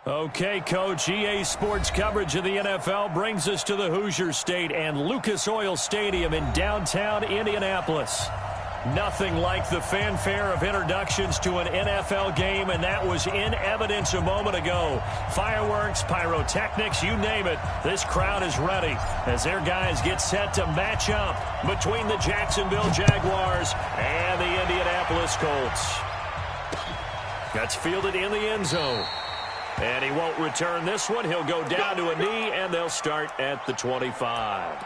Okay, Coach, EA Sports coverage of the NFL brings us to the Hoosier State and Lucas Oil Stadium in downtown Indianapolis. Nothing like the fanfare of introductions to an NFL game, and that was in evidence a moment ago. Fireworks, pyrotechnics, you name it. This crowd is ready as their guys get set to match up between the Jacksonville Jaguars and the Indianapolis Colts. That's fielded in the end zone. And he won't return this one. He'll go down to a knee, and they'll start at the 25.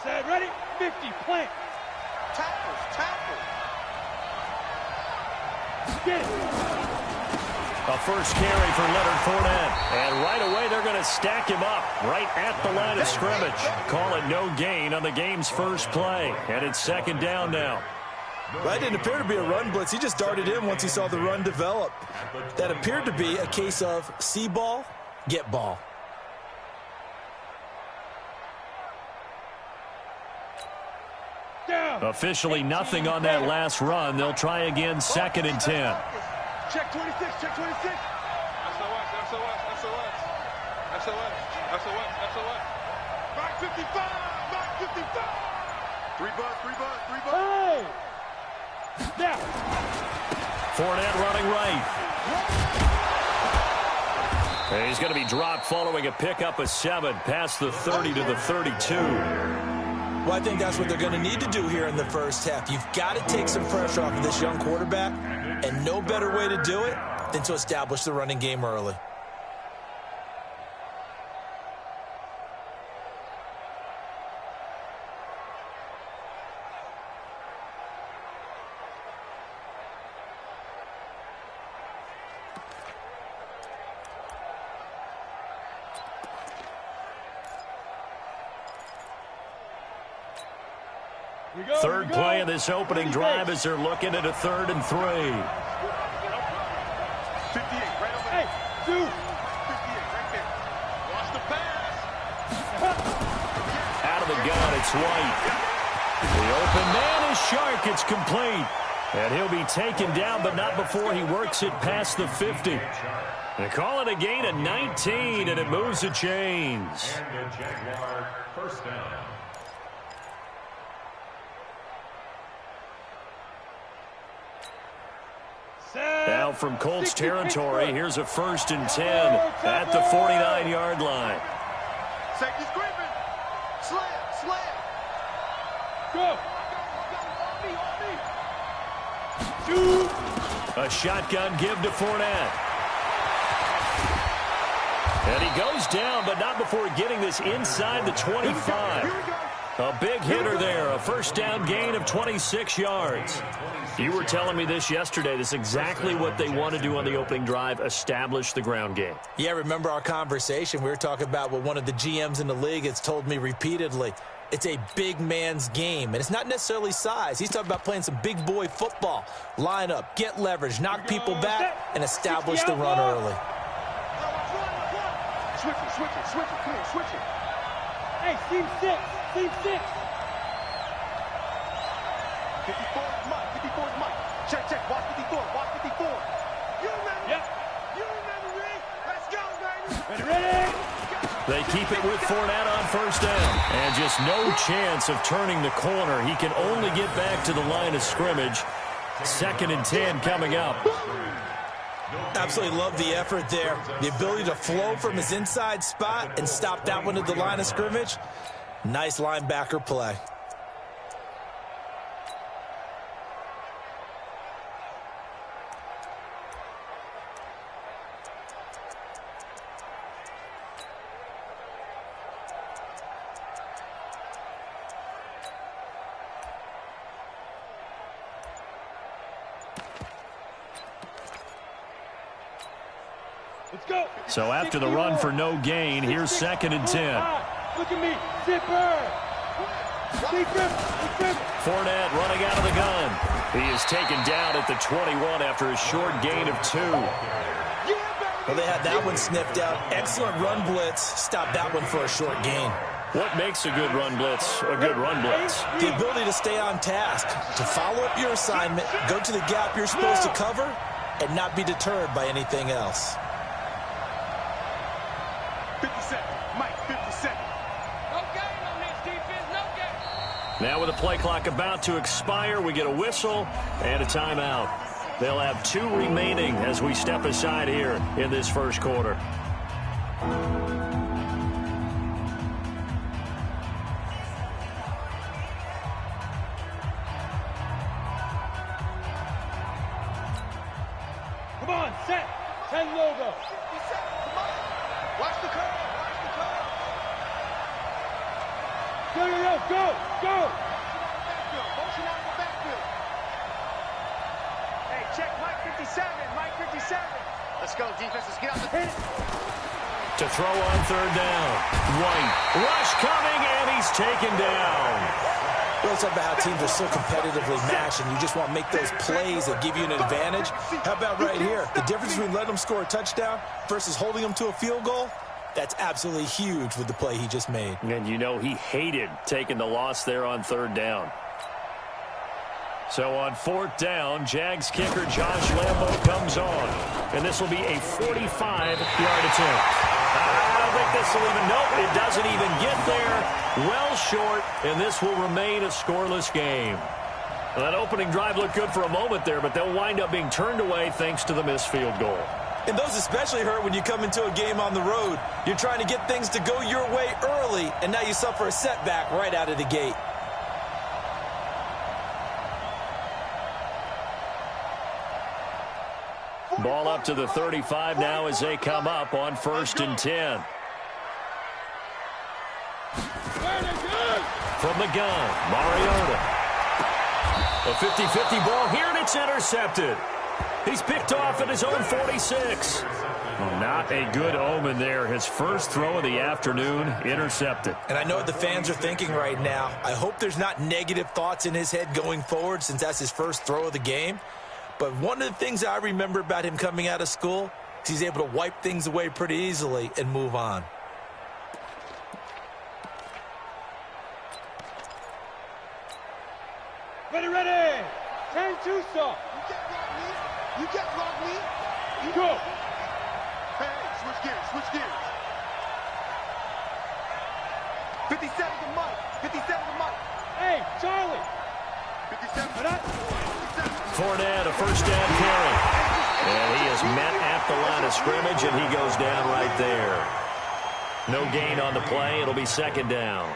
Set, ready, 50, plant. Tackle. A first carry for Leonard Fournette. And right away, they're going to stack him up right at the line of scrimmage. Call it no gain on the game's first play. And it's second down now. That didn't appear to be a run blitz. He just darted in once he saw the run develop. That appeared to be a case of see ball, get ball. Officially nothing on that last run. They'll try again, second and 10. Check 26, check 26. SOS. Back 55. 3 bucks. Hey! Now. Fournette running right. And he's going to be dropped following a pickup of 7 past the 30 to the 32. Well, I think that's what they're going to need to do here in the first half. You've got to take some pressure off of this young quarterback, and no better way to do it than to establish the running game early. Third play of this opening drive as they're looking at a 3rd and 3. 58, right over there. 2. 58, right there. Watch the pass. Out of the gun, it's White. The open man is Shark. It's complete. And he'll be taken down, but not before he works it past the 50. They call it a gain of 19, and it moves the chains. And the Jaguar first down. Now from Colts territory, here's a 1st and 10 at the 49-yard line. Safety screaming. Slam. Go. A shotgun give to Fournette. And he goes down, but not before getting this inside the 25. A big hitter there, a first down gain of 26 yards. You were telling me this yesterday. This is exactly what they want to do on the opening drive, establish the ground game. Yeah, remember our conversation? We were talking about what one of the GMs in the league has told me repeatedly. It's a big man's game, and it's not necessarily size. He's talking about playing some big boy football. Line up, get leverage, knock people back, and establish the run early. Switch it. Come on, switch it. Hey, team 6. 54 is Mike. Check. Watch 54. You remember? Yep. You remember me? Let's go, baby. Ready? They keep it with Fournette on first down. And just no chance of turning the corner. He can only get back to the line of scrimmage. 2nd and 10 coming up. Absolutely love the effort there. The ability to flow from his inside spot and stop that one at the line of scrimmage. Nice linebacker play. So after the run for no gain, here's 2nd and 10. Look at me, zipper. Fournette running out of the gun. He is taken down at the 21 after a short gain of 2. Well, they had that one sniffed out. Excellent run blitz. Stop that one for a short gain. What makes a good run blitz a good run blitz? The ability to stay on task, to follow up your assignment, go to the gap you're supposed to cover, and not be deterred by anything else. 57, Mike, 57. No gain on this defense, no gain. Now with the play clock about to expire, we get a whistle and a timeout. They'll have 2 remaining as we step aside here in this first quarter. Come on, set. 10 logo. Watch the curve. Watch the curve. Go. Motion out of the backfield. Hey, check Mike 57. Mike 57. Let's go, defense. Let's get out the pit. To throw on 3rd down. White. Rush coming, and he's taken down. We'll talk about how teams are so competitively matched, and you just want to make those plays that give you an advantage. How about right here? The difference between letting them score a touchdown versus holding them to a field goal, that's absolutely huge with the play he just made. And you know he hated taking the loss there on 3rd down. So on 4th down, Jags kicker Josh Lambo comes on. And this will be a 45-yard attempt. I don't think this will even, nope, it doesn't even get there. Well short, and this will remain a scoreless game. Well, that opening drive looked good for a moment there, but they'll wind up being turned away thanks to the missed field goal. And those especially hurt when you come into a game on the road. You're trying to get things to go your way early, and now you suffer a setback right out of the gate. Ball up to the 35 now as they come up on 1st and 10. From the gun, Mariota. A 50-50 ball here, and it's intercepted. He's picked off at his own 46. Well, not a good omen there. His first throw of the afternoon intercepted. And I know what the fans are thinking right now. I hope there's not negative thoughts in his head going forward since that's his first throw of the game. But one of the things I remember about him coming out of school is he's able to wipe things away pretty easily and move on. Ready. 10-2 stop. You get block me. You go. Hey, switch gears. 57 to Mike. 57 to Mike. Hey, Charlie. 57 to that. Fournette, a first down carry. And he is met at the line of scrimmage, and he goes down right there. No gain on the play. It'll be 2nd down.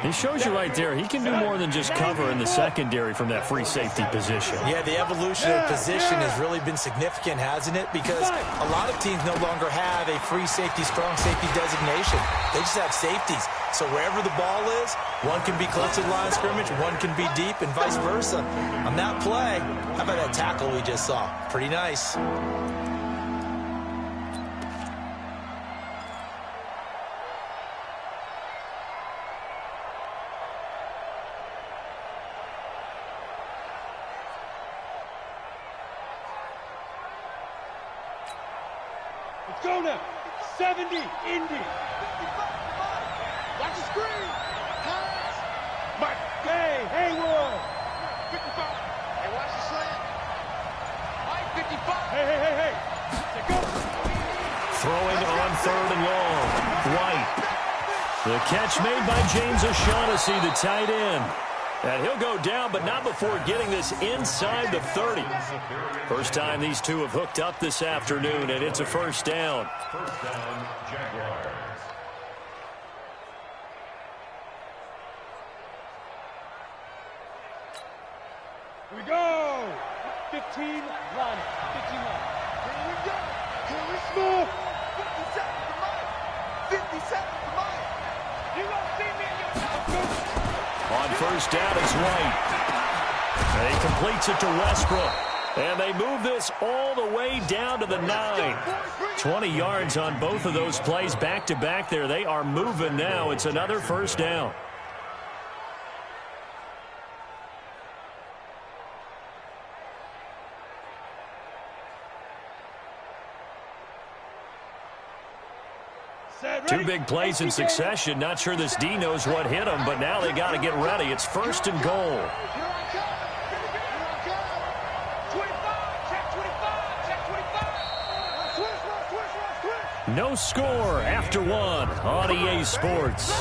He shows you right there, he can do more than just cover in the secondary from that free safety position. Yeah, the evolution of position has really been significant, hasn't it? Because a lot of teams no longer have a free safety, strong safety designation. They just have safeties. So wherever the ball is, one can be close to the line of scrimmage, one can be deep, and vice versa. On that play, how about that tackle we just saw? Pretty nice. Go now. 70, Indy. Watch the screen. Pass. Mike. Hey, Hayward. 55. Hey, watch the slant. Mike, 55. Hey. Say go. Throwing on 3rd and long. White. The catch made by James O'Shaughnessy, the tight end. And he'll go down, but not before getting this inside the 30. First time these two have hooked up this afternoon, and it's a first down. First down, Jaguars. 15 line. 15 line. Here we go. Here we smooth. 50 seconds to Mike. 50 seconds to Mike. You gonna see me in your house. On first down, it's White. And he completes it to Westbrook. And they move this all the way down to the 9. 20 yards on both of those plays back-to-back there. They are moving now. It's another first down. Two big plays in succession. Not sure this D knows what hit him, but now they got to get ready. It's first and goal. No score after one on EA Sports.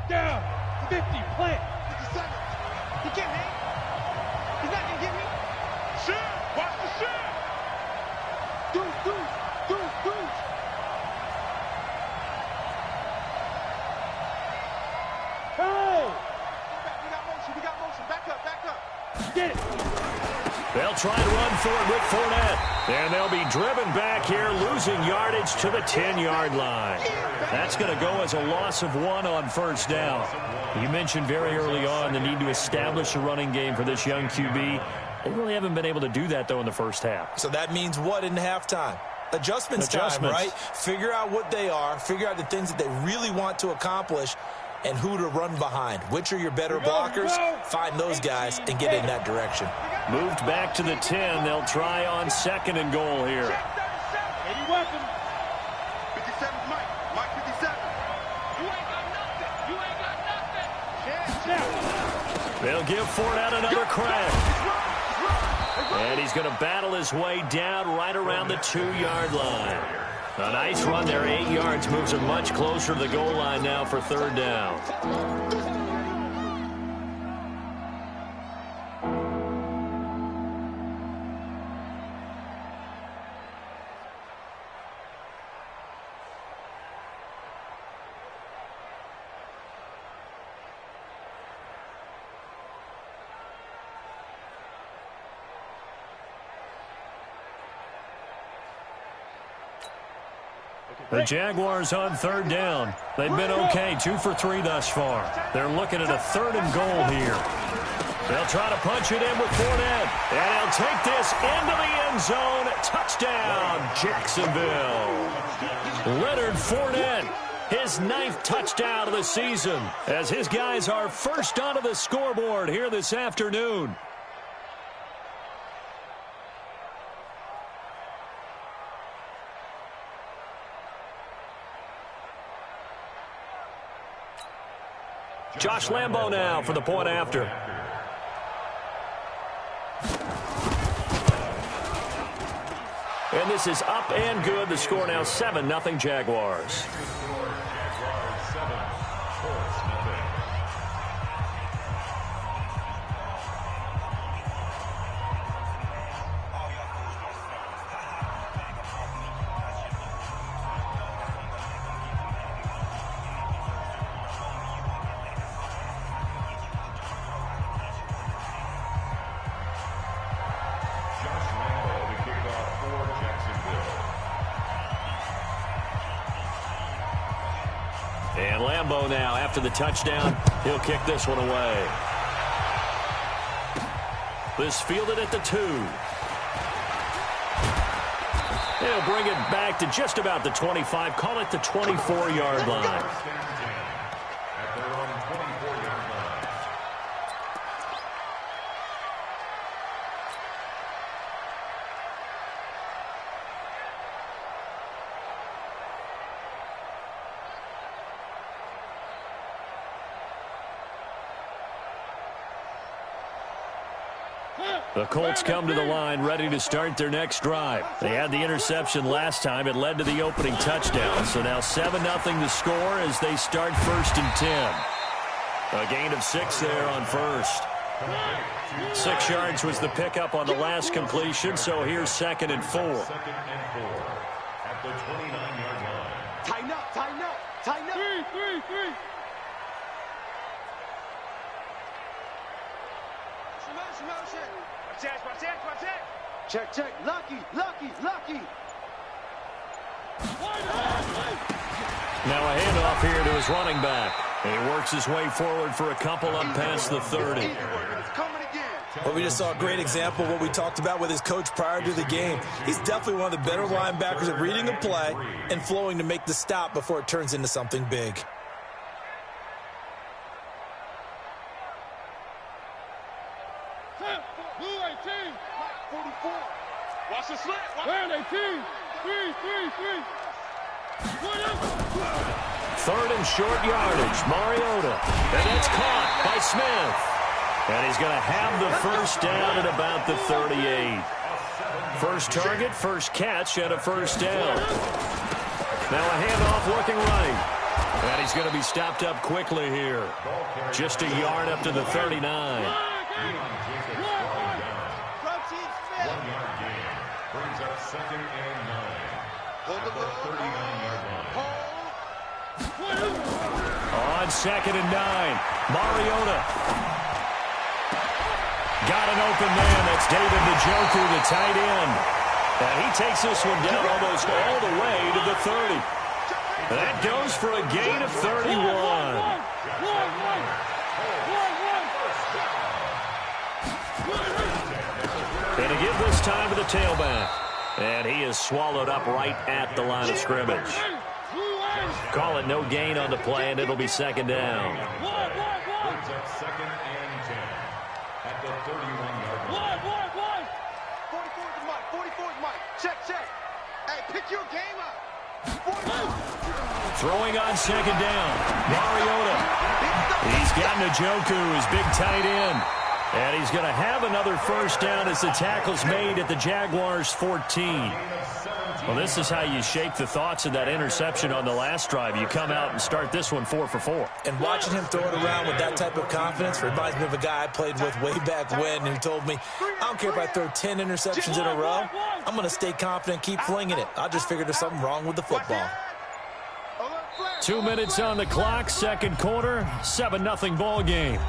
Down. 50. Plant. 50 seconds. He can't hang. He's not going to get me. Shit. Watch the shit. Deuce. Hey. We got motion. Back up. Get it. They'll try to run for it with Fournette. And they'll be driven back here, losing yardage to the 10-yard line. That's going to go as a loss of 1 on first down. You mentioned very early on the need to establish a running game for this young QB. They really haven't been able to do that, though, in the first half. So that means what in halftime? Adjustments time, right? Figure out what they are. Figure out the things that they really want to accomplish and who to run behind. Which are your better blockers? Find those guys and get in that direction. Moved back to the 10. They'll try on second and goal here. 80 weapon. 57 Mike. Mike 57. You ain't got nothing. You ain't got nothing. They'll give Fournette another crack. And he's going to battle his way down right around the 2-yard line. A nice run there, 8 yards, moves him much closer to the goal line now for third down. The Jaguars on third down. They've been okay, 2 for 3 thus far. They're looking at a third and goal here. They'll try to punch it in with Fournette. And he'll take this into the end zone. Touchdown, Jacksonville. Leonard Fournette, his 9th touchdown of the season, as his guys are first onto the scoreboard here this afternoon. Josh Lambo now for the point after. And this is up and good. The score now 7-0 Jaguars. And Lambo now, after the touchdown, he'll kick this one away. This fielded at the 2. He'll bring it back to just about the 25, call it the 24-yard line. The Colts come to the line ready to start their next drive. They had the interception last time. It led to the opening touchdown. So now 7-0 the score as they start first and 10. A gain of 6 there on first. 6 yards was the pickup on the last completion, so here's 2nd and 4. 2nd and 4 at the 29-yard line. Tighten up, tighten up, tighten up. Three. Watch it. Check. Lucky. Now a handoff here to his running back. And he works his way forward for a couple up past the 30. It's coming again. Well, we just saw a great example of what we talked about with his coach prior to the game. He's definitely one of the better linebackers at reading a play and flowing to make the stop before it turns into something big. Blue 18. 44. Watch the slant. Red 18. Three. 3rd and short yardage. Mariota. And that's caught by Smith. And he's going to have the first down at about the 38. First target, first catch, and a first down. Now a handoff looking right. And he's going to be stopped up quickly here. Just a yard up to the 39. 1 yard gain brings up 2nd and 9 at the 39-yard line. On 2nd and 9, Mariota. Got an open man. That's David Njoku, the tight end. And he takes this one down almost all the way to the 30. That goes for a gain of 31. And to give this time to the tailback. And he is swallowed up right at the line of scrimmage. Call it no gain on the play, and it'll be 2nd down. Brings up 2nd and 10 at the 31-yard line. 44's Mike. Check. Hey, pick your game up. Throwing on 2nd down. Mariota. He's got Njoku, his big tight end. And he's going to have another first down as the tackle's made at the Jaguars' 14. Well, this is how you shake the thoughts of that interception on the last drive. You come out and start this one 4 for 4. And watching him throw it around with that type of confidence reminds me of a guy I played with way back when who told me, I don't care if I throw 10 interceptions in a row. I'm going to stay confident, keep flinging it. I just figured there's something wrong with the football. 2 minutes on the clock, 2nd quarter, 7-0 ball game.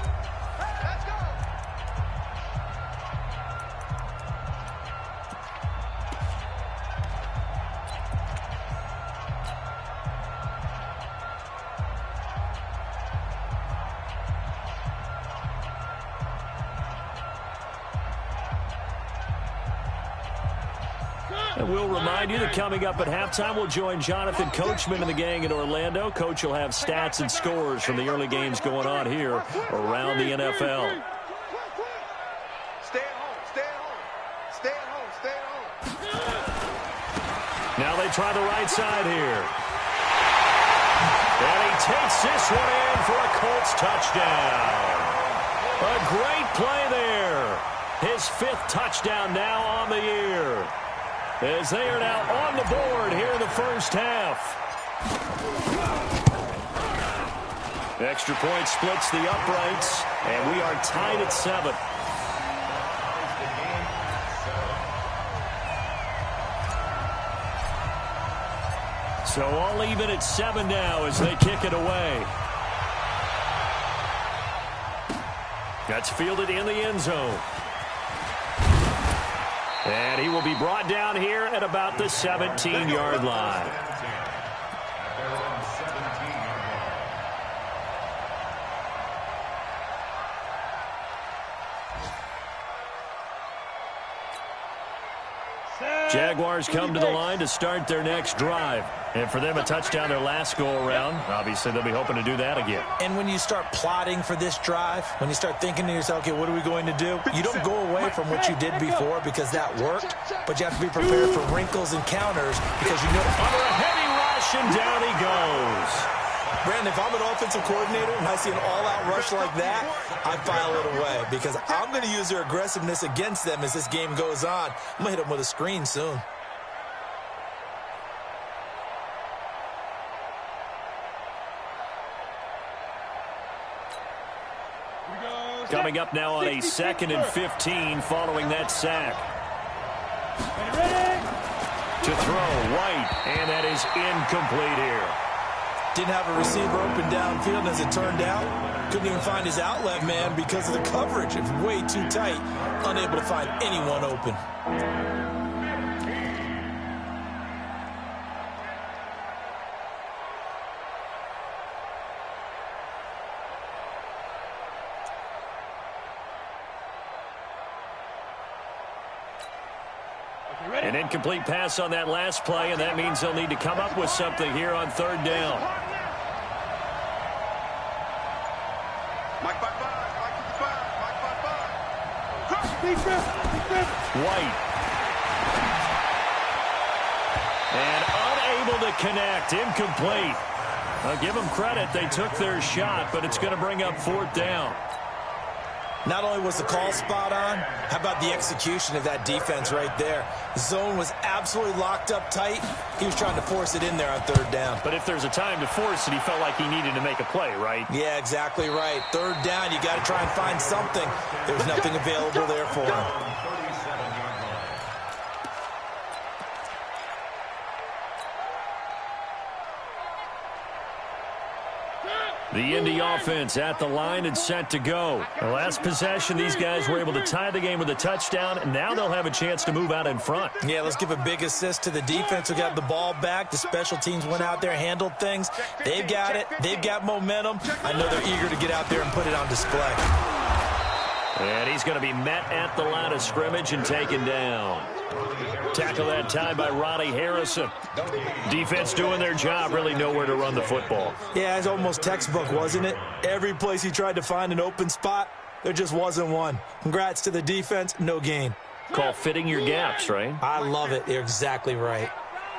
And we'll remind you that coming up at halftime, we'll join Jonathan Coachman and the gang in Orlando. Coach will have stats and scores from the early games going on here around the NFL. Stay at home. Now they try the right side here. And he takes this one in for a Colts touchdown. A great play there. His 5th touchdown now on the year. As they are now on the board here in the first half. Extra point splits the uprights, and we are tied at 7. So all even at 7 now as they kick it away. That's fielded in the end zone. And he will be brought down here at about the 17-yard line. Jaguars come to the line to start their next drive. And for them, a touchdown their last go-around. Obviously, they'll be hoping to do that again. And when you start plotting for this drive, when you start thinking to yourself, okay, what are we going to do? You don't go away from what you did before because that worked, but you have to be prepared for wrinkles and counters because you know. Under a heavy rush, and down he goes. Brandon, if I'm an offensive coordinator and I see an all-out rush like that, I file it away because I'm going to use their aggressiveness against them as this game goes on. I'm going to hit them with a screen soon. Coming up now on a 2nd and 15 following that sack. To throw, White, and that is incomplete here. Didn't have a receiver open downfield, as it turned out. Couldn't even find his outlet man because of the coverage. It's way too tight. Unable to find anyone open. An incomplete pass on that last play, and that means they'll need to come up with something here on 3rd down. Mike 5-5, Mike 55, Mike 5-5. White. And unable to connect. Incomplete. I'll give them credit. They took their shot, but it's going to bring up 4th down. Not only was the call spot on, how about the execution of that defense right there? The zone was absolutely locked up tight. He was trying to force it in there on 3rd down. But if there's a time to force it, he felt like he needed to make a play, right? Yeah, exactly right. 3rd down, you got to try and find something. There's nothing available there for him. The Indy offense at the line and set to go. The last possession, these guys were able to tie the game with a touchdown, and now they'll have a chance to move out in front. Yeah, let's give a big assist to the defense who got the ball back. The special teams went out there, handled things. They've got it. They've got momentum. I know they're eager to get out there and put it on display. And he's going to be met at the line of scrimmage and taken down. Tackle that time by Ronnie Harrison. Defense doing their job, really nowhere to run the football. Yeah, it's almost textbook, wasn't it? Every place he tried to find an open spot, there just wasn't one. Congrats to the defense, no gain. Call fitting your gaps, right? I love it. You're exactly right.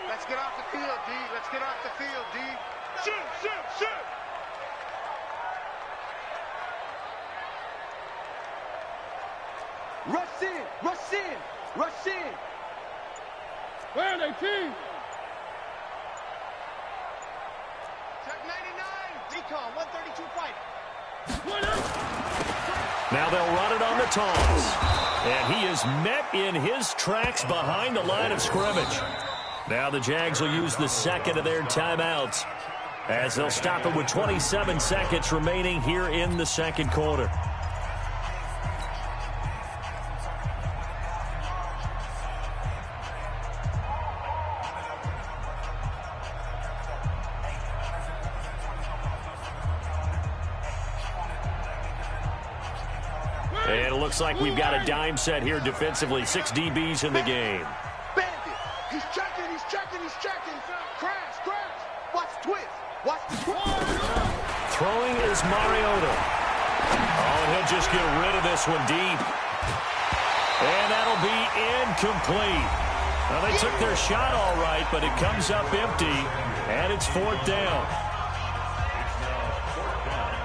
Let's get off the field, D. Let's get off the field, D. Shoot, shoot, shoot. Rush in, rush in, rush in. Where are they, team? Check 99. Recon, 132 fight. Now they'll run it on the toss. And he is met in his tracks behind the line of scrimmage. Now the Jags will use the 2nd of their timeouts as they'll stop it with 27 seconds remaining here in the 2nd quarter. And it looks like we've got a dime set here defensively. 6 DBs in the game. Bandit. He's checking, he's checking, he's checking. Crash, crash. Watch the twist. Watch the twist. Throwing is Mariota. Oh, and he'll just get rid of this one deep. And that'll be incomplete. Well, they took their shot all right, but it comes up empty, and it's 4th down.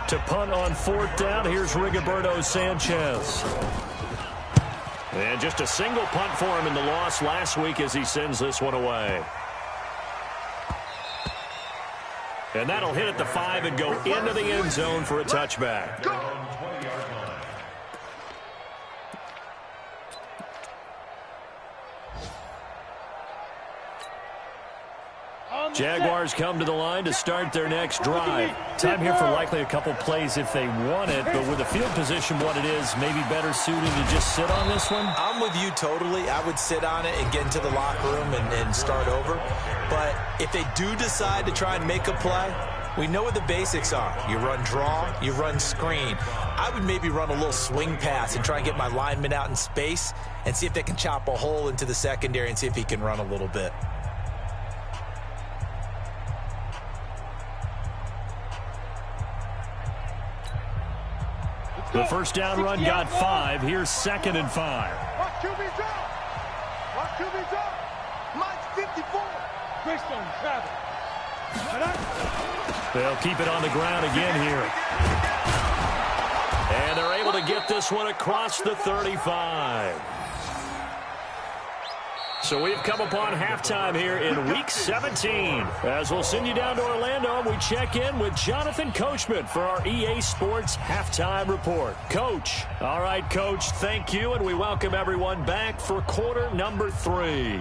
To punt on 4th down, here's Rigoberto Sanchez. And just a single punt for him in the loss last week as he sends this one away. And that'll hit at the 5 and go into the end zone for a touchback. Jaguars come to the line to start their next drive. Time here for likely a couple plays if they want it, but with the field position what it is, maybe better suited to just sit on this one? I'm with you totally. I would sit on it and get into the locker room and start over. But if they do decide to try and make a play, we know what the basics are. You run draw, you run screen. I would maybe run a little swing pass and try and get my lineman out in space and see if they can chop a hole into the secondary and see if he can run a little bit. The first down run got 5. Here's 2nd and 5. Watch QB drop. Watch QB drop. Mike 54. Greystone travel. They'll keep it on the ground again here. And they're able to get this one across the 35. So we've come upon halftime here in Week 17. As we'll send you down to Orlando, we check in with Jonathan Coachman for our EA Sports Halftime Report. Coach. All right, Coach, thank you, and we welcome everyone back for quarter number 3.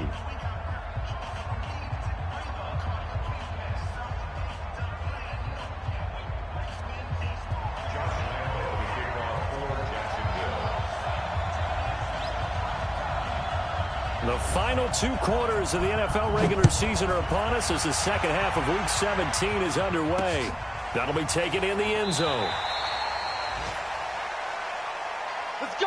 The final 2 quarters of the NFL regular season are upon us as the second half of Week 17 is underway. That'll be taken in the end zone. Let's go.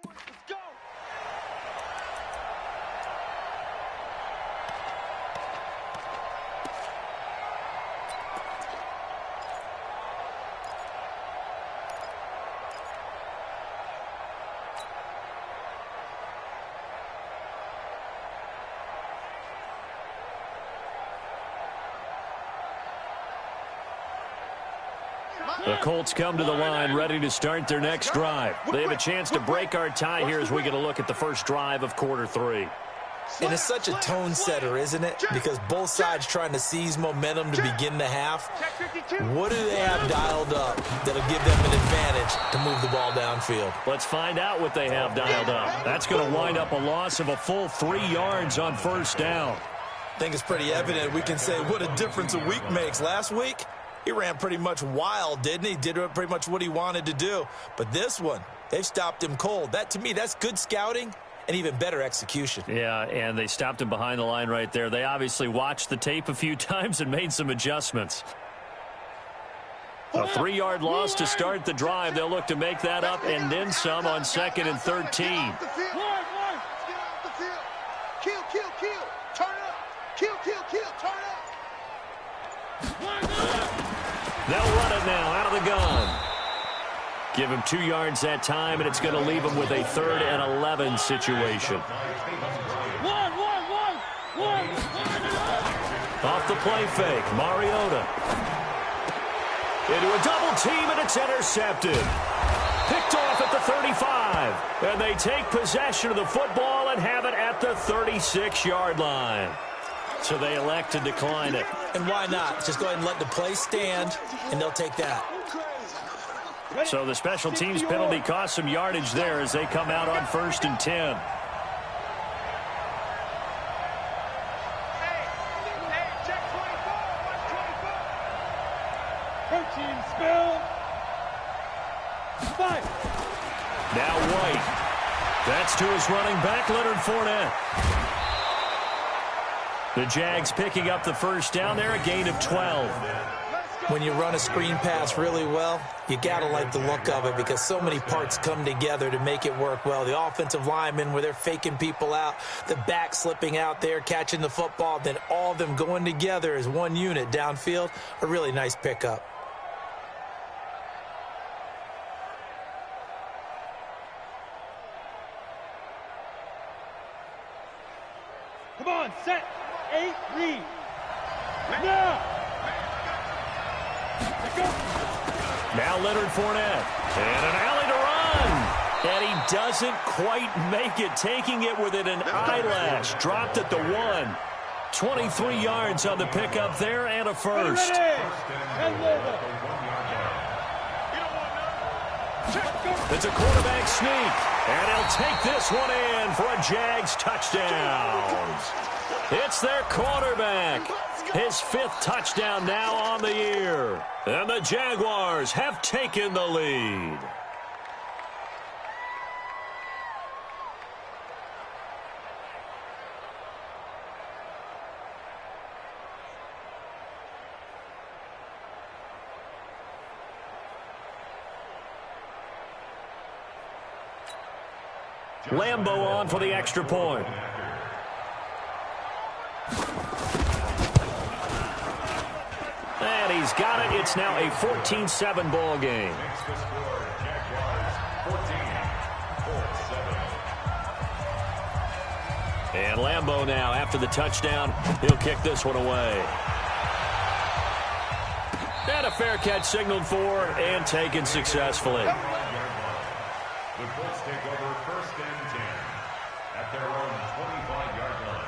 Let's go. The Colts come to the line ready to start their next drive. They have a chance to break our tie here as we get a look at the first drive of quarter 3. And it's such a tone setter, isn't it? Because both sides trying to seize momentum to begin the half. What do they have dialed up that'll give them an advantage to move the ball downfield? Let's find out what they have dialed up. That's going to wind up a loss of a full 3 yards on first down. I think it's pretty evident. We can say what a difference a week makes. Last week, he ran pretty much wild, didn't he? Did pretty much what he wanted to do. But this one, they've stopped him cold. That, to me, that's good scouting and even better execution. Yeah, and they stopped him behind the line right there. They obviously watched the tape a few times and made some adjustments. A 3-yard loss to start the drive. They'll look to make that up and then some on 2nd and 13. Kill, kill, kill. Turn it up. Kill, kill, kill. Turn it up. They'll run it now out of the gun. Give him 2 yards that time, and it's going to leave him with a 3rd and 11 situation. Off the play fake, Mariota. Into a double team, and it's intercepted. Picked off at the 35. And they take possession of the football and have it at the 36-yard line. So they elect to decline it. And why not? Just go ahead and let the play stand, and they'll take that. So the special teams penalty cost some yardage there as they come out on 1st and 10. Now White. That's to his running back, Leonard Fournette. The Jags picking up the first down there, a gain of 12. When you run a screen pass really well, you got to like the look of it because so many parts come together to make it work well. The offensive linemen, where they're faking people out, the back slipping out there, catching the football, then all of them going together as one unit downfield, a really nice pickup. Come on, set, 8, read. Now. Now Leonard Fournette. And an alley to run. And he doesn't quite make it, taking it within an eyelash. Dropped at the 1. 23 yards on the pickup there and a first. It's a quarterback sneak. And he'll take this one in for a Jags touchdown. It's their quarterback. His 5th touchdown now on the year. And the Jaguars have taken the lead. Lambo on for the extra point. And he's got it. It's now a 14-7 ball game. And Lambo now, after the touchdown, he'll kick this one away. And a fair catch signaled for and taken successfully. The Colts take over 1st and 10 at their own 25-yard line.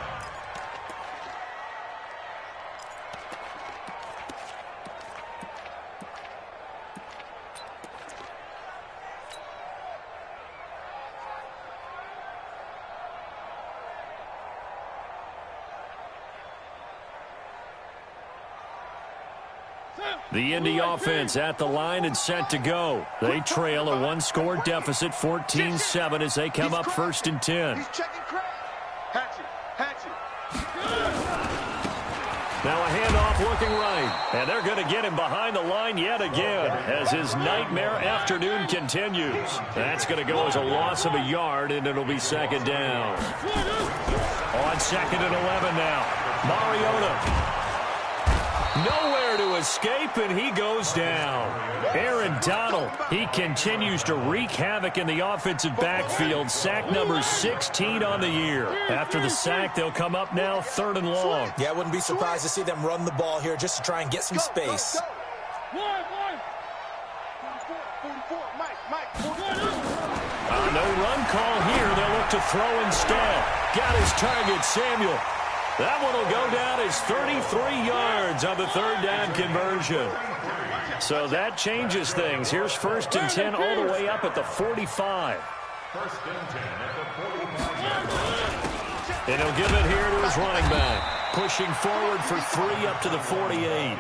The Indy offense at the line and set to go. They trail a one-score deficit, 14-7, as they come up 1st and 10. Now a handoff looking right. And they're going to get him behind the line yet again as his nightmare afternoon continues. That's going to go as a loss of a yard, and it'll be 2nd down. On 2nd and 11 now. Mariota. Nowhere to escape, and he goes down. Aaron Donald, he continues to wreak havoc in the offensive backfield. Sack number 16 on the year. After the sack, they'll come up now 3rd and long. Yeah, I wouldn't be surprised to see them run the ball here just to try and get some space. No run call here. They'll look to throw instead. Got his target, Samuel. That one will go down as 33 yards on the 3rd down conversion. So that changes things. Here's 1st and 10 all the way up at the 45. 1st and 10 at the 45-yard line. And he'll give it here to his running back. Pushing forward for 3 up to the 48.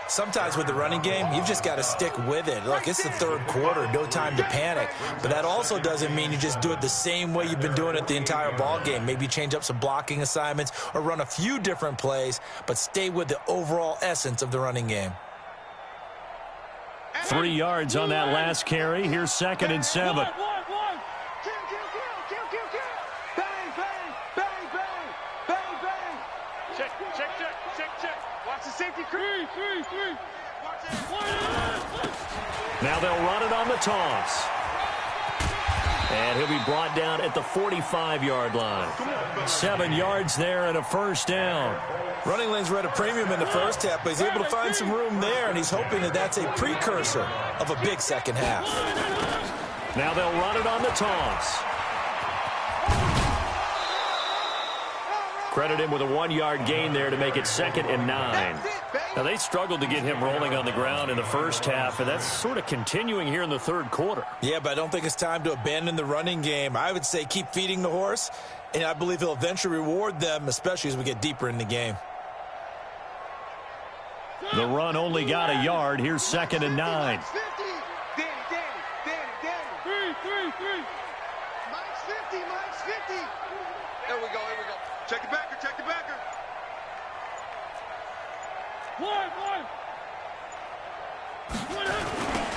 Sometimes with the running game, you've just got to stick with it. Look, it's the 3rd quarter, no time to panic. But that also doesn't mean you just do it the same way you've been doing it the entire ball game. Maybe change up some blocking assignments or run a few different plays, but stay with the overall essence of the running game. 3 yards on that last carry. Here's 2nd and 7. Now they'll run it on the toss. And he'll be brought down at the 45-yard line. 7 yards there and a 1st down. Running lanes were at a premium in the first half, but he's able to find some room there, and he's hoping that that's a precursor of a big second half. Now they'll run it on the toss. Credit him with a 1-yard gain there to make it 2nd and 9. Now, they struggled to get him rolling on the ground in the first half, and that's sort of continuing here in the 3rd quarter. Yeah, but I don't think it's time to abandon the running game. I would say keep feeding the horse, and I believe he'll eventually reward them, especially as we get deeper in the game. The run only got a yard. Here's 2nd and 9. Mike's 50. Here we go. Check the backer.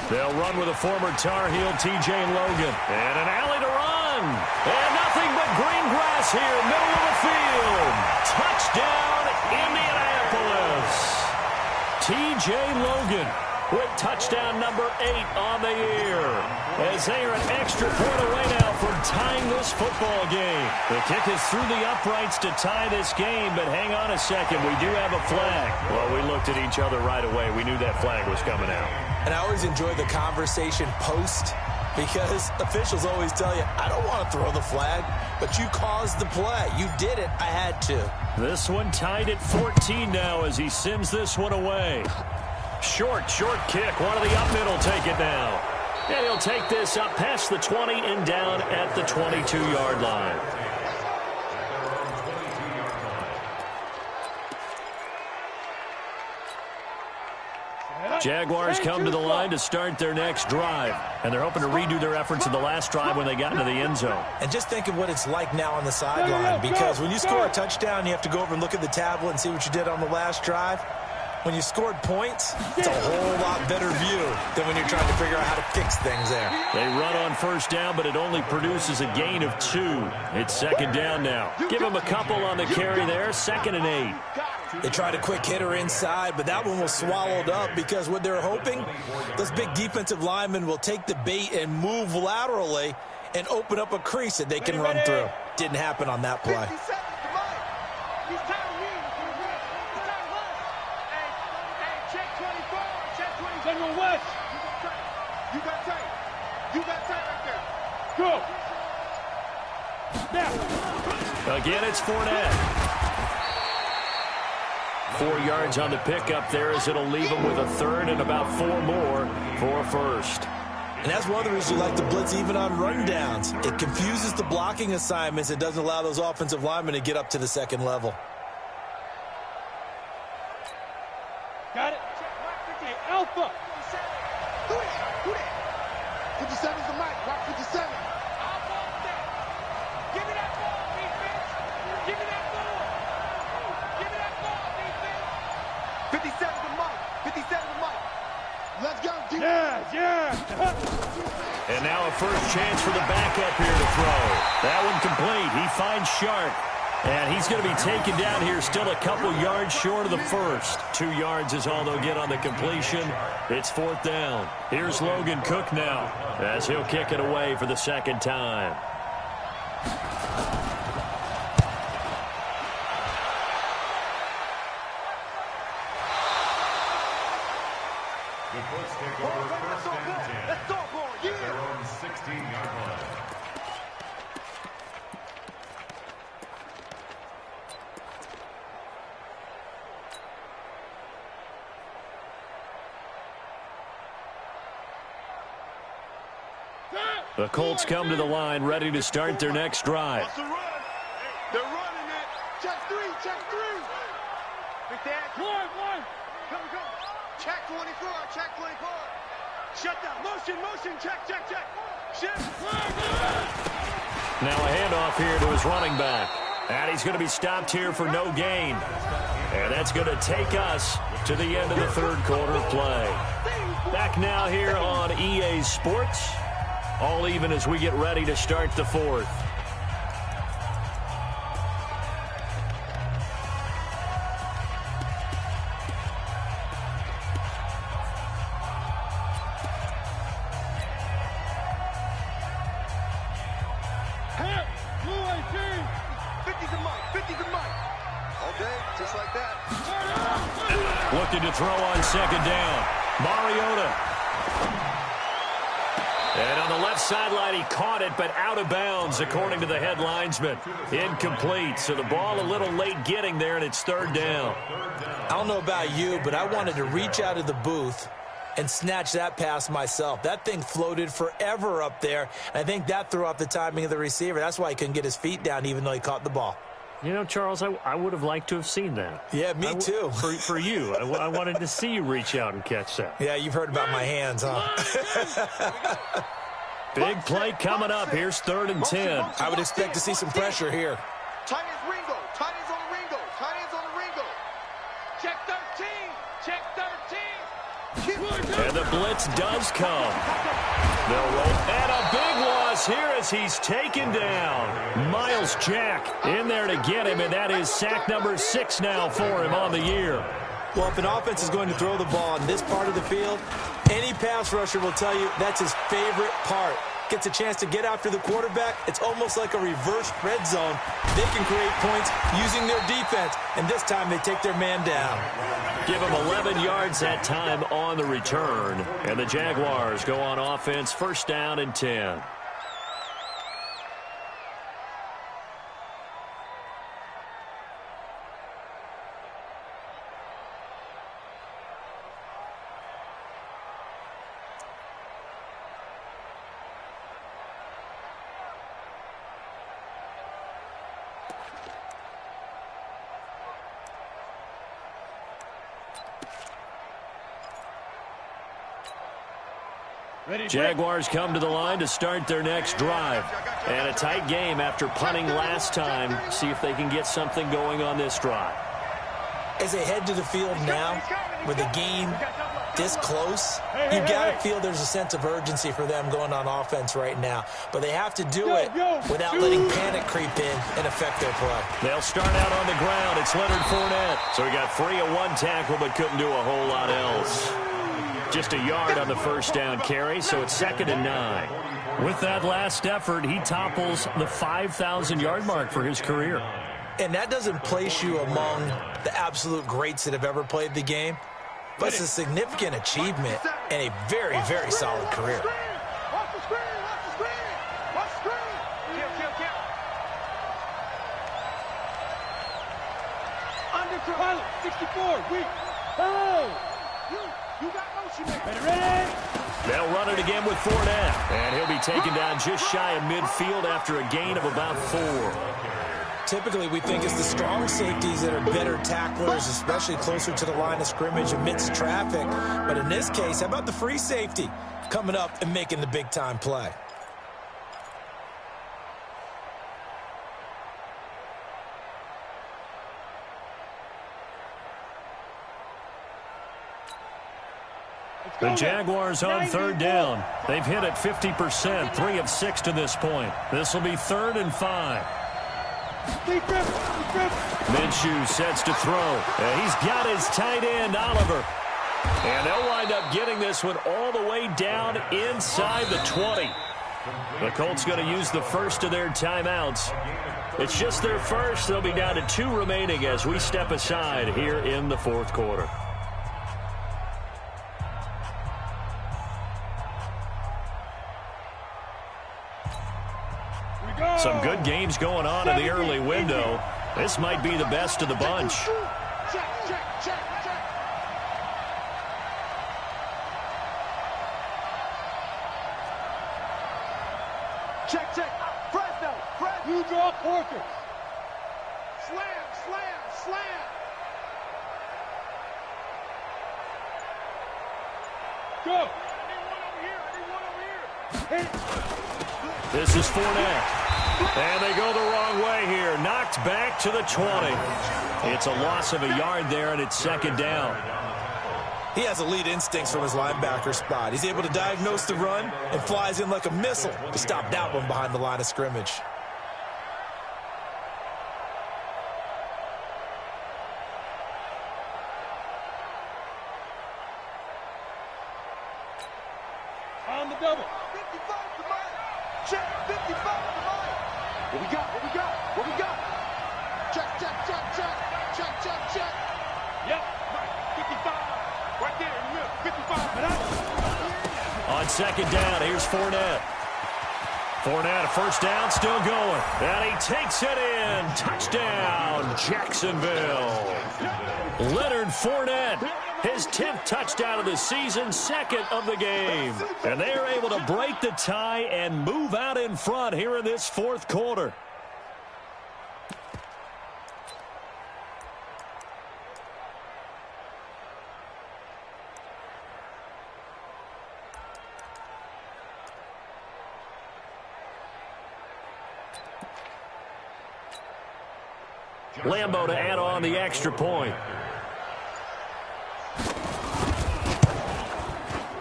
They'll run with a former Tar Heel, T.J. Logan. And an alley to run. And nothing but green grass here, middle of the field. Touchdown, Indianapolis. T.J. Logan with touchdown number 8 on the year. As they are an extra point away now from tying this football game. The kick is through the uprights to tie this game, but hang on a second. We do have a flag. Well, we looked at each other right away. We knew that flag was coming out. And I always enjoy the conversation post because officials always tell you, I don't want to throw the flag, but you caused the play. You did it. I had to. This one tied at 14 now as he sends this one away. Short kick. One of the up middle take it now. And he'll take this up past the 20 and down at the 22-yard line. Jaguars come to the line to start their next drive, and they're hoping to redo their efforts in the last drive when they got into the end zone. And just think of what it's like now on the sideline, because when you score a touchdown, you have to go over and look at the tablet and see what you did on the last drive. when you scored points, it's a whole lot better view than when you're trying to figure out how to fix things there. They run on first down, but it only produces a gain of 2. It's second down now. Give him a couple on the carry there, 2nd and 8. They tried a quick hitter inside, but that one was swallowed up because what they're hoping, those big defensive linemen will take the bait and move laterally and open up a crease that they can run through. Didn't happen on that play. You got tight. You got tight right there. Go. Now. Again, it's Fournette. 4 yards on the pickup there as it'll leave him with a 3rd and about 4 more for a 1st. And that's one of the reasons you like to blitz even on rundowns. It confuses the blocking assignments. It doesn't allow those offensive linemen to get up to the 2nd level. Got it. Okay, Alpha. 57 is the mic. Rock 57. Give me that ball, defense. Give me that ball. Give me that ball, defense. 57 is the mic. 57 is the mic. Let's go, defense. Yeah. And now a first chance for the backup here to throw. That one complete. He finds Sharp. And he's going to be taken down here, still a couple yards short of the 1st. 2 yards is all they'll get on the completion. It's 4th down. Here's Logan Cook now as he'll kick it away for the 2nd time. The Colts take over 1st and 10. Let's talk more. At their own 16-yard line. The Colts come to the line ready to start their next drive. They're running it. Check 3. Check 3. Big Dad. One. Come. Check 24. Check 24. Shut down. Motion. Check. Shift. Now a handoff here to his running back. And he's going to be stopped here for no gain. And that's going to take us to the end of the 3rd quarter play. Back now here on EA Sports. All even as we get ready to start the 4th. Looking to throw on 2nd down. Mariota. And on the left sideline, he caught it, but out of bounds, according to the head linesman. Incomplete, so the ball a little late getting there, and it's 3rd down. I don't know about you, but I wanted to reach out of the booth and snatch that pass myself. That thing floated forever up there, and I think that threw off the timing of the receiver. That's why he couldn't get his feet down, even though he caught the ball. You know, Charles, I would have liked to have seen that. Yeah, me too. For you. I wanted to see you reach out and catch that. Yeah, you've heard about my hands, huh? Big play coming up. Here's 3rd and 10. I would expect to see some pressure here. Tight ends Ringo. Tight ends on the Ringo. Tight ends on the Ringo. Check 13. Check 13. And the blitz does come. They'll roll. And a big loss here as he's taken down. Miles Jack in there to get him, and that is sack number 6 now for him on the year. Well, if an offense is going to throw the ball on this part of the field, any pass rusher will tell you that's his favorite part. Gets a chance to get after the quarterback. It's almost like a reverse red zone. They can create points using their defense, and this time they take their man down. Give him 11 yards that time on the return, and the Jaguars go on offense, 1st down and 10. Jaguars come to the line to start their next drive. And a tight game after punting last time. See if they can get something going on this drive. As they head to the field now, with a game this close, you got to feel there's a sense of urgency for them going on offense right now. But they have to do it without letting panic creep in and affect their play. They'll start out on the ground. It's Leonard Fournette. So he got 3 of 1 tackle, but couldn't do a whole lot else. Just a yard on the first down carry, so it's 2nd and 9. With that last effort, he topples the 5,000-yard mark for his career. And that doesn't place you among the absolute greats that have ever played the game. But it's a significant achievement and a very, very solid career. Watch the screen! Watch the screen! Watch the screen! Kill. Under pilot, 64, weak. Oh! You got motion there. Ready? They'll run it again with Fournette. And he'll be taken down just shy of midfield after a gain of about 4. Typically, we think it's the strong safeties that are better tacklers, especially closer to the line of scrimmage amidst traffic. But in this case, how about the free safety coming up and making the big-time play? The Jaguars on 3rd down. They've hit it 50%, 3 of 6 to this point. This will be 3rd and 5. Minshew sets to throw. And he's got his tight end, Oliver. And they'll wind up getting this one all the way down inside the 20. The Colts going to use the first of their timeouts. It's just their first. They'll be down to 2 remaining as we step aside here in the 4th quarter. Some good games going on in the early window. This might be the best of the bunch. Check. Fresno. You draw quarters. Slam. Go. This is Fournette. And they go the wrong way here. Knocked back to the 20. It's a loss of a yard there, and it's 2nd down. He has elite instincts from his linebacker spot. He's able to diagnose the run and flies in like a missile to stop that one behind the line of scrimmage. On the double. 55 to Mike. Check. 55 to Mike. What we got? Check. Yep. Mike, 55. Right there in the middle. 55. On 2nd down, here's Fournette. Fournette, a first down, still going. And he takes it in. Touchdown, Jacksonville. Leonard Fournette, his 10th touchdown of the season, 2nd of the game. And they're able to break the tie and move out in front here in this 4th quarter. Lambeau to add on the extra point.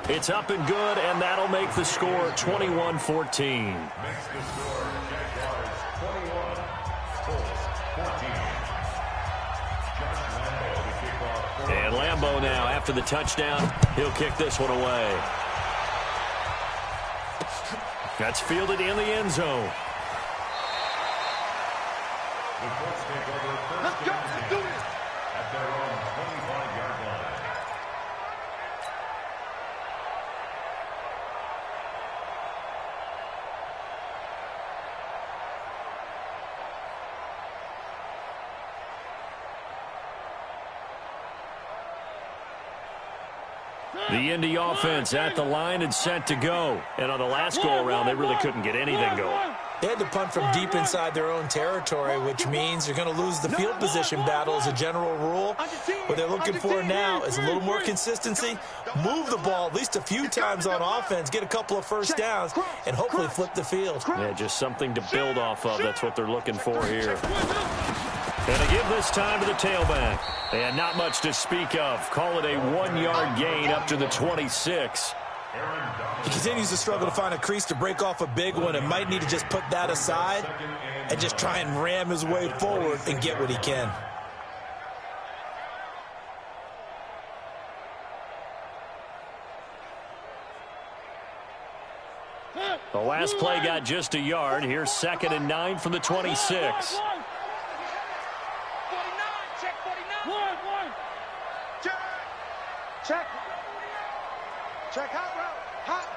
It's up and good, and that'll make the score 21-14. And Lambeau now, after the touchdown, he'll kick this one away. That's fielded in the end zone. Let's go. Let's do this. At their own 25-yard line. The Indy offense at the line and set to go. And on the last go-around, they really couldn't get anything going. They had to punt from deep inside their own territory, which means they're going to lose the field position battle as a general rule. What they're looking for now is a little more consistency, move the ball at least a few times on offense, get a couple of first downs, and hopefully flip the field. Yeah, just something to build off of. That's what they're looking for here. And to give this time to the tailback. And not much to speak of. Call it a 1-yard gain up to the 26. He continues to struggle to find a crease to break off a big one and might need to just put that aside and just try and ram his way forward and get what he can. The last play got just a yard. Here's 2nd and 9 from the 26. 49, check 49. Check. Check hot route. Hot.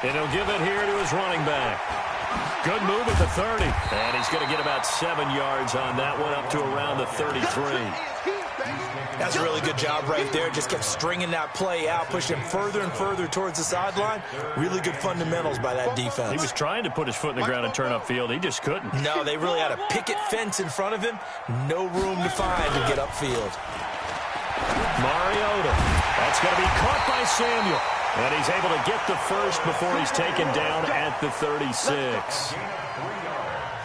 And he'll give it here to his running back. Good move at the 30. And he's going to get about 7 yards on that one, up to around the 33. That's a really good job right there. Just kept stringing that play out, pushing him further and further towards the sideline. Really good fundamentals by that defense. He was trying to put his foot in the ground and turn upfield. He just couldn't. No, they really had a picket fence in front of him. No room to find to get upfield. Mariota. That's going to be caught by Samuel. And he's able to get the first before he's taken down at the 36.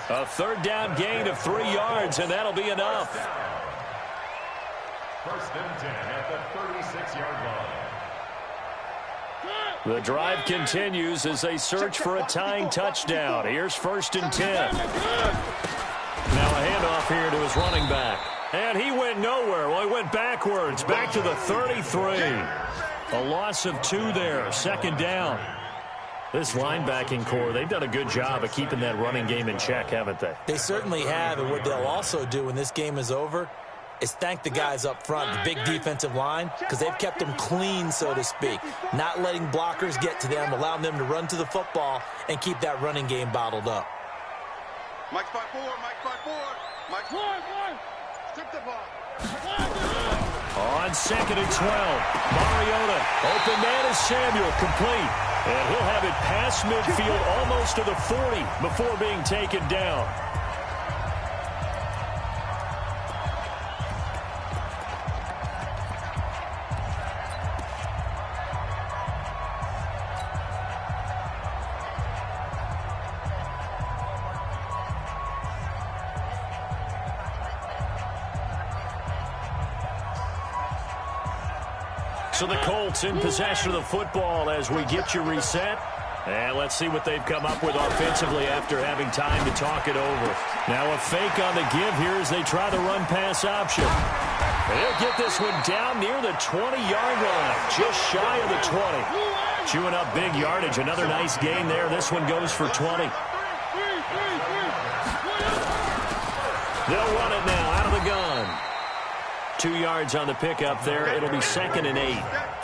A 3rd down gain of 3 yards, and that'll be enough. 1st and 10 at the 36-yard line. The drive continues as they search for a tying touchdown. Here's 1st and 10. Now a handoff here to his running back. And he went nowhere. Well, he went backwards, back to the 33. A loss of 2 there, 2nd down. This linebacking core, they've done a good job of keeping that running game in check, haven't they? They certainly have, and what they'll also do when this game is over is thank the guys up front, the big defensive line, because they've kept them clean, so to speak, not letting blockers get to them, allowing them to run to the football and keep that running game bottled up. Mike's by 4. Mike's strip the ball. On 2nd and 12, Mariota, open man is Samuel, complete. And he'll have it past midfield almost to the 40 before being taken down. So the Colts in possession of the football as we get you reset. And let's see what they've come up with offensively after having time to talk it over. Now a fake on the give here as they try the run-pass option. They'll get this one down near the 20-yard line, just shy of the 20. Chewing up big yardage. Another nice gain there. This one goes for 20. They'll run it now out of the gun. 2 yards on the pickup there. It'll be 2nd and 8.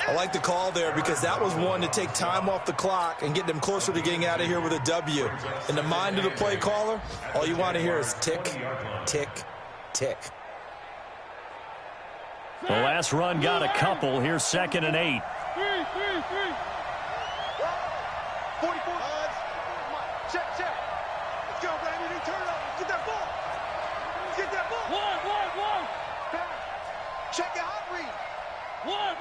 I like the call there because that was one to take time off the clock and get them closer to getting out of here with a W. In the mind of the play caller, all you want to hear is tick, tick, tick. The last run got a couple. Here's 2nd and 8. 44. Check. Let's go, baby. Turn it up. Let's get that ball. Let's get that ball. One. Check your hot read. One.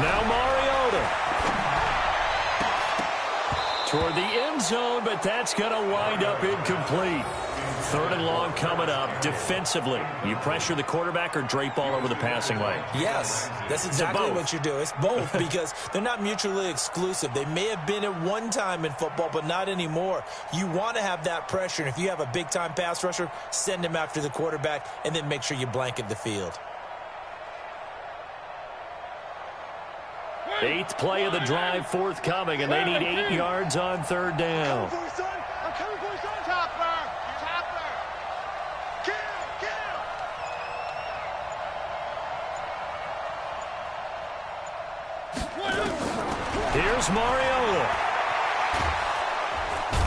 Now Mariota. Toward the end zone, but that's going to wind up incomplete. 3rd and long coming up. Defensively, you pressure the quarterback or drape all over the passing lane? Yes, that's exactly what you do. It's both because they're not mutually exclusive. They may have been at one time in football, but not anymore. You want to have that pressure, and if you have a big-time pass rusher, send him after the quarterback, and then make sure you blanket the field. 8th play of the drive forthcoming, and they need 8 yards on 3rd down. I'm coming for you, son. Chopper. Kill. Here's Mariota.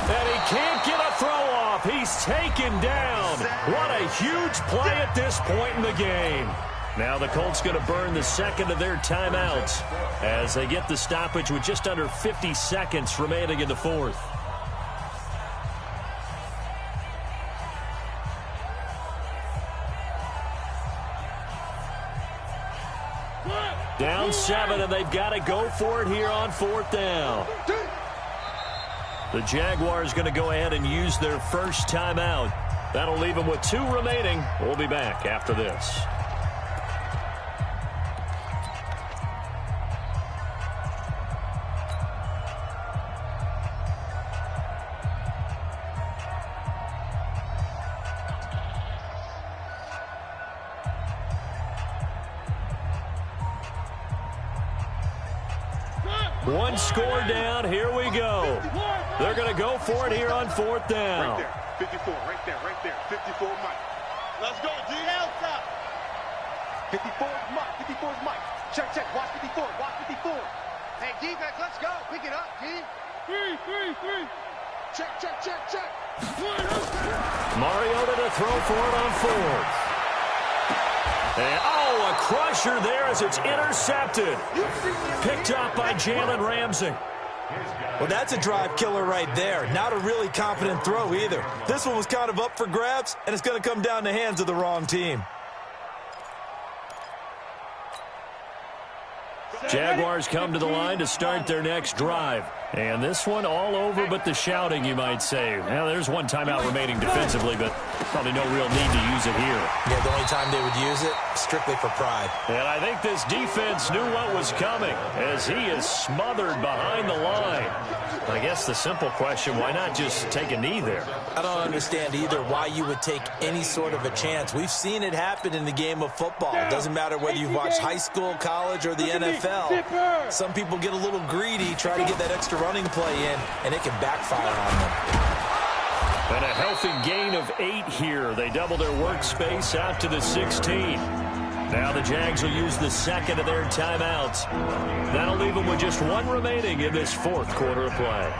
And he can't get a throw off. He's taken down. What a huge play at this point in the game. Now the Colts going to burn the 2nd of their timeouts as they get the stoppage with just under 50 seconds remaining in the 4th. Down 7, and they've got to go for it here on 4th down. The Jaguars going to go ahead and use their first timeout. That'll leave them with 2 remaining. We'll be back after this. One score down. Here we go. They're going to go for it here on 4th down. Right there. 54, right there. 54, Mike. Let's go, D. Help up. 54 is Mike. 54 is Mike. Check. Watch 54. Watch 54. Hey, defense, let's go. Pick it up, D. 3. Check. Mariota to throw for it on 4th. And, a crusher there as it's intercepted. Picked up by Jalen Ramsey. Well, that's a drive killer right there. Not a really confident throw either. This one was kind of up for grabs, and it's going to come down the hands of the wrong team. Jaguars come to the line to start their next drive. And this one all over but the shouting, you might say. Well, there's one timeout remaining defensively, but probably no real need to use it here. Yeah, the only time they would use it, strictly for pride. And I think this defense knew what was coming as he is smothered behind the line. I guess the simple question, why not just take a knee there? I don't understand either why you would take any sort of a chance. We've seen it happen in the game of football. It doesn't matter whether you've watched high school, college, or the NFL. Some people get a little greedy, try to get that extra running play in, and it can backfire on them. And a healthy gain of 8 here. They double their workspace out to the 16. Now the Jags will use the second of their timeouts. That'll leave them with just 1 remaining in this 4th quarter of play.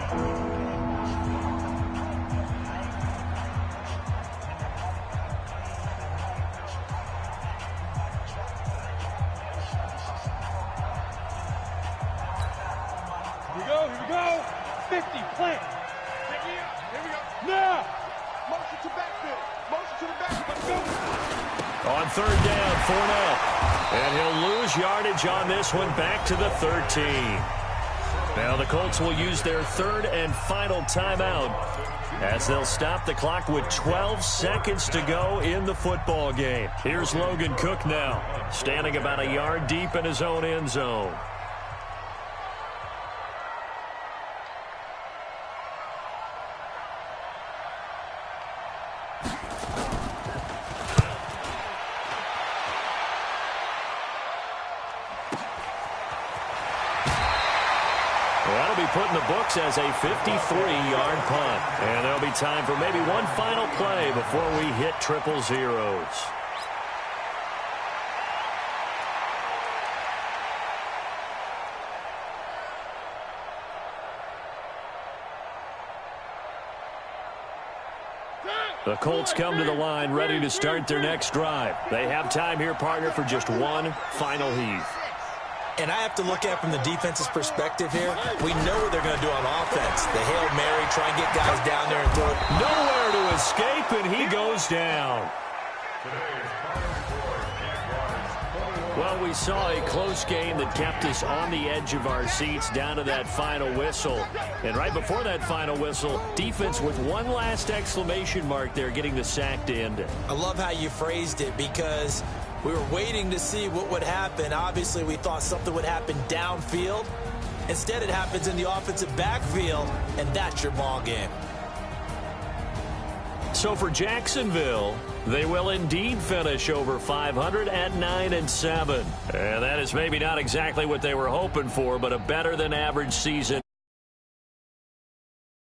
Here we go. 50, plant. Here we go. Now. Motion to backfield. Motion to the backfield. Let's go. On 3rd down, Fournette. And he'll lose yardage on this one back to the 13. Now the Colts will use their 3rd and final timeout as they'll stop the clock with 12 seconds to go in the football game. Here's Logan Cook now, standing about a yard deep in his own end zone. That'll be put in the books as a 53-yard punt. And there'll be time for maybe one final play before we hit triple zeros. The Colts come to the line ready to start their next drive. They have time here, partner, for just one final heave. And I have to look at it from the defense's perspective here. We know what they're going to do on offense. The Hail Mary, try and get guys down there and throw it. Nowhere to escape, and he goes down. Well, we saw a close game that kept us on the edge of our seats down to that final whistle. And right before that final whistle, defense with one last exclamation mark there, getting the sack to end it. I love how you phrased it because we were waiting to see what would happen. Obviously, we thought something would happen downfield. Instead, it happens in the offensive backfield, and that's your ball game. So for Jacksonville, they will indeed finish over 500 at 9-7. And that is maybe not exactly what they were hoping for, but a better than average season.